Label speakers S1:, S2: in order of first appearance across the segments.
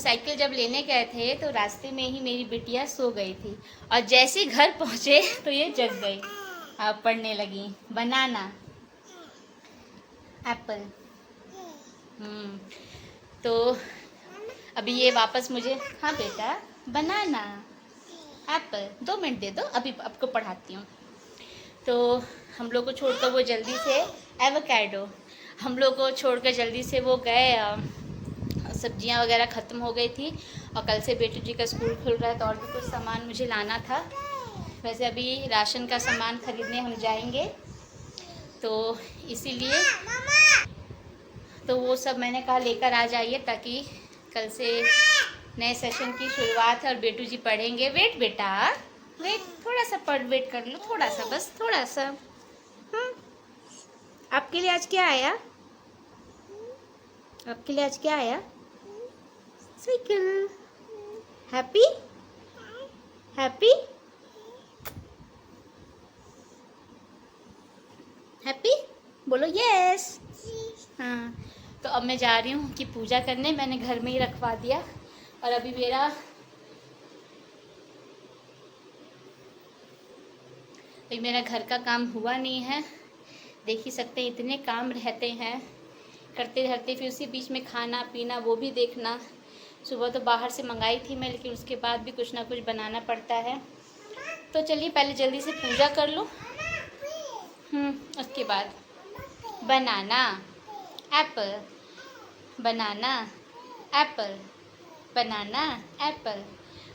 S1: Cycle जब लेने गए थे तो रास्ते में ही मेरी बिटिया सो गई थी और जैसे घर पहुँचे तो ये जग गई। अब पढ़ने लगी। बनाना, एप्पल। तो अभी ये वापस मुझे, हाँ बेटा, बनाना, एप्पल। 2 मिनट दे दो, अभी आपको पढ़ाती हूँ। तो हम लोग को छोड़कर वो जल्दी से, एवोकाडो, हम लोग को छोड़कर जल्दी से वो गए। सब्जियां वगैरह ख़त्म हो गई थी और कल से बेटू जी का स्कूल खुल रहा है तो और भी कुछ सामान मुझे लाना था। वैसे अभी राशन का सामान ख़रीदने हम जाएंगे तो इसीलिए तो वो सब मैंने कहा लेकर आ जाइए ताकि कल से नए सेशन की शुरुआत है और बेटू जी पढ़ेंगे। वेट बेटा, वेट, थोड़ा सा वेट कर लो, थोड़ा सा, बस थोड़ा सा। आपके लिए आज क्या आया? आपके लिए आज क्या आया? साइकिल। हैप्पी? हैप्पी? हैप्पी बोलो यस। हाँ, तो अब मैं जा रही हूँ कि पूजा करने। मैंने घर में ही रखवा दिया और अभी मेरा घर का काम हुआ नहीं है। देख ही सकते हैं इतने काम रहते हैं, करते रहते फिर उसी बीच में खाना पीना वो भी देखना। सुबह तो बाहर से मंगाई थी मैं, लेकिन उसके बाद भी कुछ ना कुछ बनाना पड़ता है। तो चलिए पहले जल्दी से पूजा कर लूँ, उसके बाद बनाना, एप्पल, बनाना, एप्पल, बनाना, एप्पल,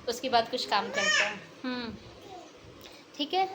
S1: उसके बाद कुछ काम करते हैं। ठीक है।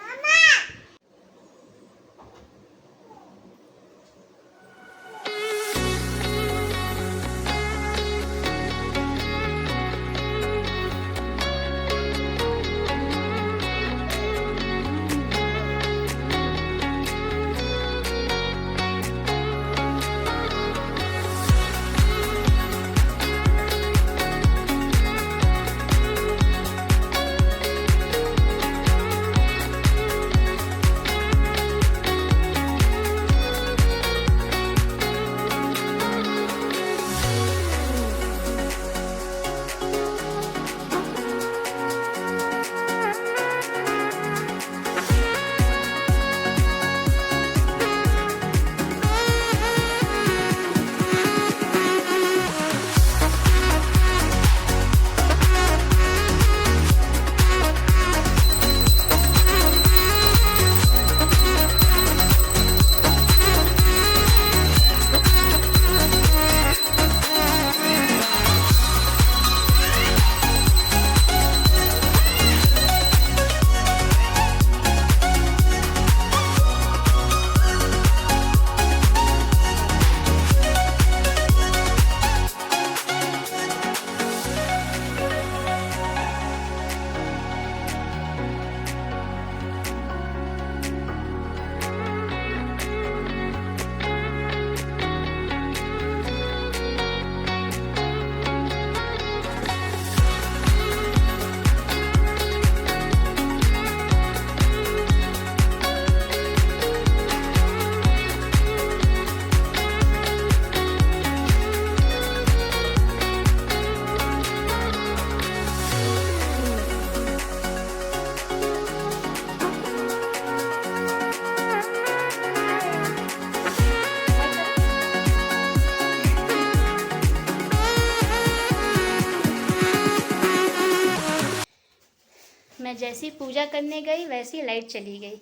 S1: मैं जैसी पूजा करने गई वैसी लाइट चली गई,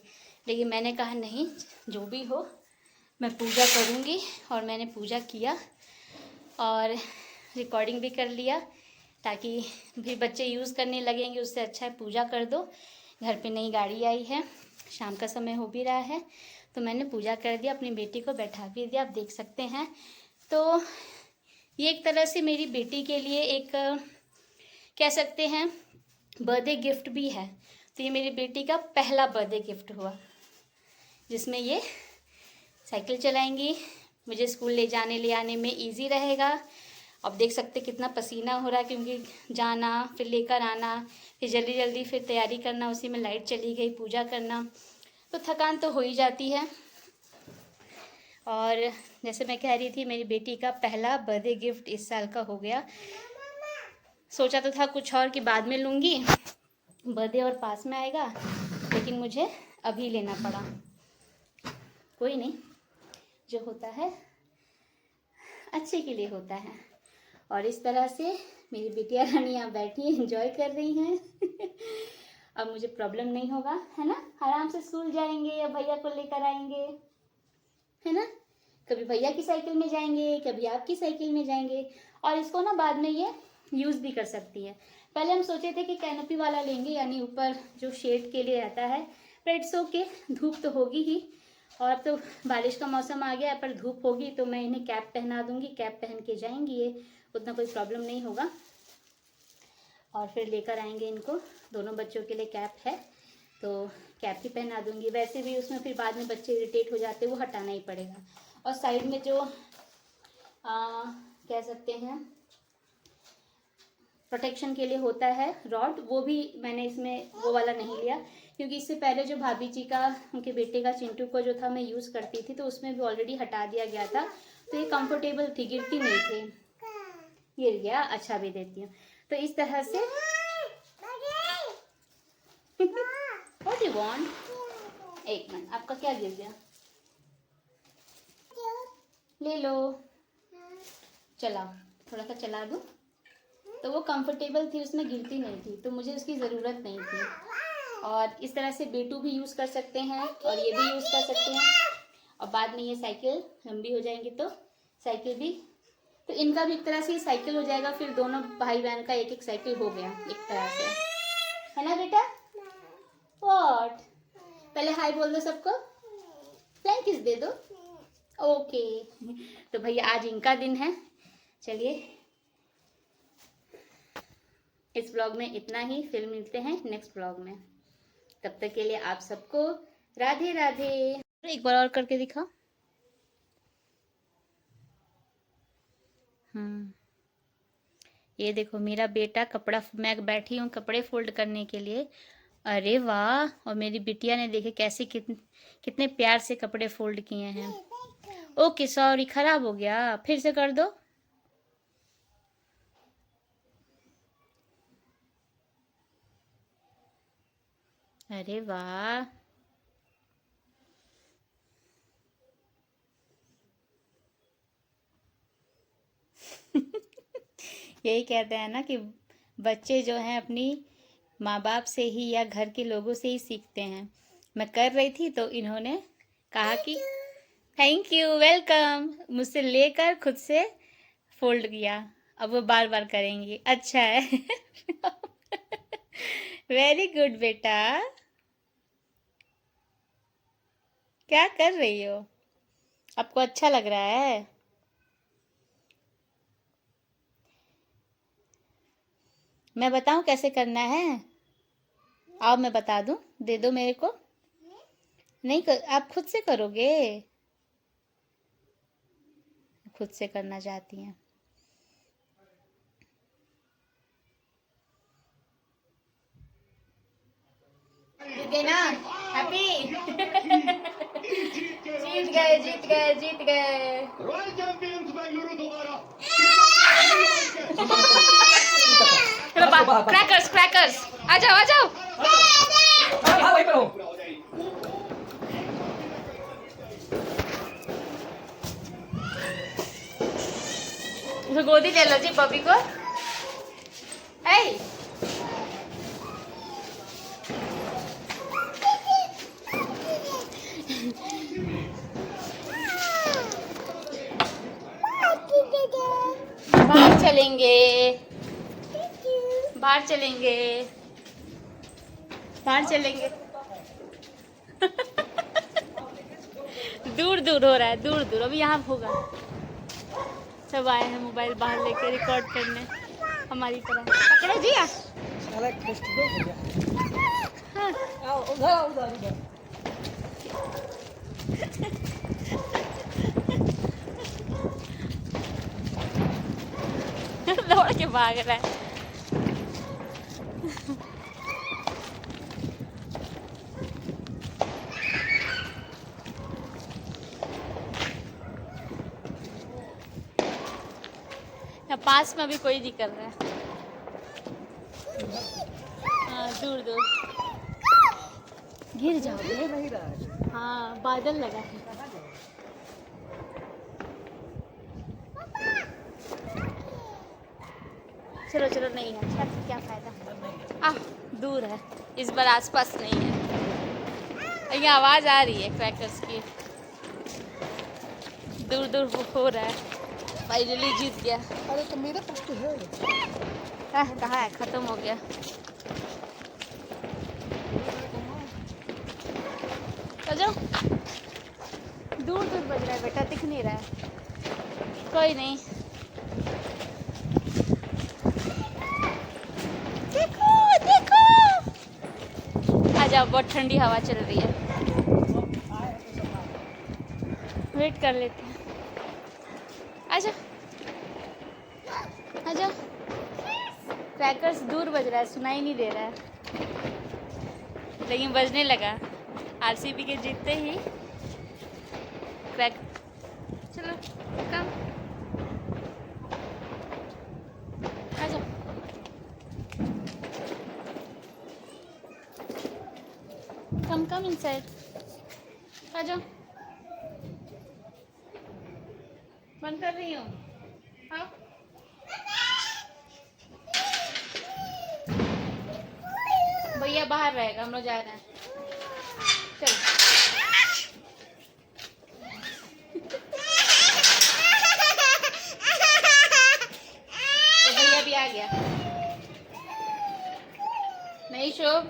S1: लेकिन मैंने कहा नहीं, जो भी हो मैं पूजा करूँगी। और मैंने पूजा किया और रिकॉर्डिंग भी कर लिया ताकि भी बच्चे यूज़ करने लगेंगे, उससे अच्छा है पूजा कर दो। घर पे नई गाड़ी आई है, शाम का समय हो भी रहा है, तो मैंने पूजा कर दिया, अपनी बेटी को बैठा भी दिया, आप देख सकते हैं। तो ये एक तरह से मेरी बेटी के लिए एक कह सकते हैं बर्थडे गिफ्ट भी है। तो ये मेरी बेटी का पहला बर्थडे गिफ्ट हुआ जिसमें ये साइकिल चलाएंगी, मुझे स्कूल ले जाने ले आने में इजी रहेगा। अब देख सकते कितना पसीना हो रहा है क्योंकि जाना फिर लेकर आना फिर जल्दी जल्दी फिर तैयारी करना, उसी में लाइट चली गई, पूजा करना, तो थकान तो हो ही जाती है। और जैसे मैं कह रही थी, मेरी बेटी का पहला बर्थडे गिफ्ट इस साल का हो गया। सोचा तो था कुछ और कि बाद में लूँगी, बर्थडे और पास में आएगा, लेकिन मुझे अभी लेना पड़ा। कोई नहीं, जो होता है अच्छे के लिए होता है। और इस तरह से मेरी बिटिया रानी यहाँ बैठी एंजॉय कर रही हैं। अब मुझे प्रॉब्लम नहीं होगा, है ना, आराम से स्कूल जाएंगे या भैया को लेकर आएंगे, है ना, कभी भैया की साइकिल में जाएंगे, कभी आपकी साइकिल में जाएंगे। और इसको ना बाद में ये यूज़ भी कर सकती है। पहले हम सोचे थे कि कैनोपी वाला लेंगे, यानी ऊपर जो शेड के लिए रहता है, पर इट्स ओके, धूप तो होगी ही। और अब तो बारिश का मौसम आ गया, पर धूप होगी तो मैं इन्हें कैप पहना दूंगी, कैप पहन के जाएंगी, ये उतना कोई प्रॉब्लम नहीं होगा। और फिर लेकर आएंगे इनको, दोनों बच्चों के लिए कैप है तो कैप ही पहना दूंगी। वैसे भी उसमें फिर बाद में बच्चे इरिटेट हो जाते हैं, वो हटाना ही पड़ेगा। और साइड में जो कह सकते हैं प्रोटेक्शन के लिए होता है रॉड, वो भी मैंने इसमें वो वाला नहीं लिया, क्योंकि इससे पहले जो भाभी जी का, उनके बेटे का चिंटू को जो था मैं यूज़ करती थी, तो उसमें भी ऑलरेडी हटा दिया गया था, तो ये कंफर्टेबल थी, गिरती नहीं थी। गिर गया, अच्छा भी देती हूँ। तो इस तरह से व्हाट यू वांट, एक मिनट, आपका क्या गिर गया, ले लो, चला, थोड़ा सा चला दूँ। तो वो कंफर्टेबल थी, उसमें गिरती नहीं थी, तो मुझे उसकी ज़रूरत नहीं थी। और इस तरह से बेटू भी यूज़ कर सकते हैं और ये भी यूज़ कर सकते हैं। और बाद में ये साइकिल लंबी हो जाएंगी तो साइकिल भी, तो इनका भी एक तरह से साइकिल हो जाएगा, फिर दोनों भाई बहन का एक एक साइकिल हो गया एक तरह से, है ना बेटा। व्हाट, पहले हाय बोल दो सबको, फ्लाइंग किस दे दो, ओके। तो भैया आज इनका दिन है। चलिए, इस ब्लॉग में इतना ही, फिर मिलते हैं नेक्स्ट ब्लॉग में। तब तक के लिए आप सबको राधे राधे। एक बार और करके दिखा। ये देखो मेरा बेटा कपड़ा, मैं बैठी हूँ कपड़े फोल्ड करने के लिए। अरे वाह, और मेरी बिटिया ने देखे कैसे कितने प्यार से कपड़े फोल्ड किए हैं। ओके सॉरी, खराब हो गया, फिर से कर दो। अरे वाह, यही कहते हैं ना कि बच्चे जो हैं अपनी माँ बाप से ही या घर के लोगों से ही सीखते हैं। मैं कर रही थी तो इन्होंने कहा कि थैंक यू, वेलकम, मुझसे लेकर खुद से फोल्ड किया। अब वो बार बार करेंगी, अच्छा है। वेरी गुड बेटा, क्या कर रही हो, आपको अच्छा लग रहा है। मैं बताऊं कैसे करना है, आओ मैं बता दूं, दे दो मेरे को। नहीं आप खुद से करोगे, खुद से करना चाहती हैं। जीत गए ना, हैप्पी। जीत गए जीत गए जीत गए। रॉयल चैंपियंस बेंगलुरु दोबारा। क्रैकर्स क्रैकर्स, आ जाओ आ जाओ। गोदी ले लो जी बबी को। बाहर चलेंगे, बाहर चलेंगे, बाहर चलेंगे। दूर दूर हो रहा है, दूर दूर, अभी यहाँ होगा। सब आए हैं मोबाइल बाहर लेके रिकॉर्ड करने, हमारी तरह। पकड़ो जी, दौड़ के भाग रहा है। पास में अभी कोई नहीं कर रहा है। दूर दूर गिर जाओगे।
S2: नहीं रहा है।
S1: हाँ बादल लगा है। चलो चलो, नहीं है छत से क्या फायदा। दूर है, इस बार आसपास नहीं है। यहाँ आवाज़ आ रही है क्रैकर्स की, दूर दूर हो रहा है। फाइनली जीत गया।
S2: अरे तो मेरे पास तो है।
S1: कहाँ है, ख़त्म हो गया। तो जाओ, दूर दूर बज रहा है बेटा, दिख नहीं रहा है। कोई नहीं, देखो देखो। आ जाओ, बहुत ठंडी हवा चल रही है, वेट कर लेते हैं। आ जाओ आ जाओ। क्रैकर्स दूर बज रहा है, सुनाई नहीं दे रहा है, लेकिन बजने लगा। आरसीबी के जीतते ही क्रैक। चलो कम, आ जाओ। कम इनसाइड, आ जाओ। बंद कर रही हूँ। हाँ भैया बाहर रहेगा, हम लोग जा रहे हैं। चल तो भैया भी आ गया। नहीं शोभ,